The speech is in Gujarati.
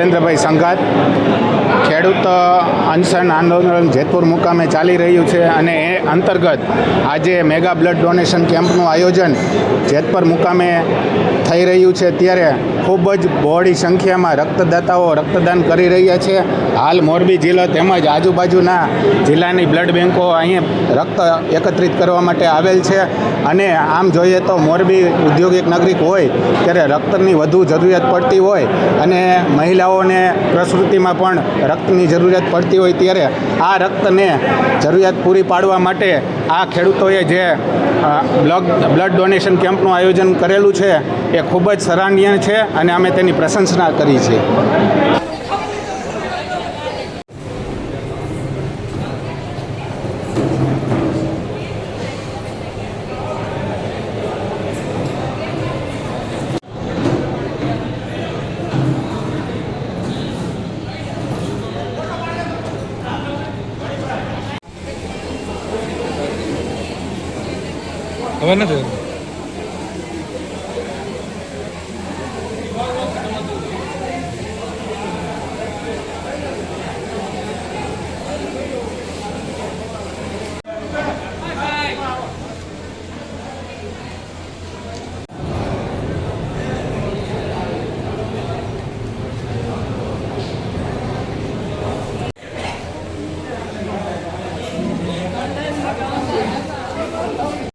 નરેન્દ્રભાઈ સંઘાત. ખેડૂત અનશન આંદોલન જેતપુર મુકામે ચાલી રહ્યું છે અને એ અંતર્ગત આજે મેગા બ્લડ ડોનેશન કેમ્પનું આયોજન જેતપુર મુકામે થઈ રહ્યું છે. ત્યારે ખૂબ જ બહોળી સંખ્યામાં રક્તદાતાઓ રક્તદાન કરી રહ્યા છે. હાલ મોરબી જિલ્લો તેમજ આજુબાજુના જિલ્લાની બ્લડ બેન્કો અહીંયા રક્ત એકત્રિત કરવા માટે આવેલ છે. અને આમ જોઈએ તો મોરબી ઔદ્યોગિક નગરી હોય ત્યારે રક્તની વધુ જરૂરિયાત પડતી હોય અને મહિલાઓને પ્રસૂતિમાં પણ રક્તની જરૂરિયાત પડતી હોય ત્યારે આ રક્તને જરૂરિયાત પૂરી પાડવા માટે આ ખેડૂતોએ જે બ્લડ ડોનેશન કેમ્પનું આયોજન કરેલું છે એ ખૂબ જ સરાહનીય છે અને અમે તેની પ્રશંસા કરી છે. ખબર નથી.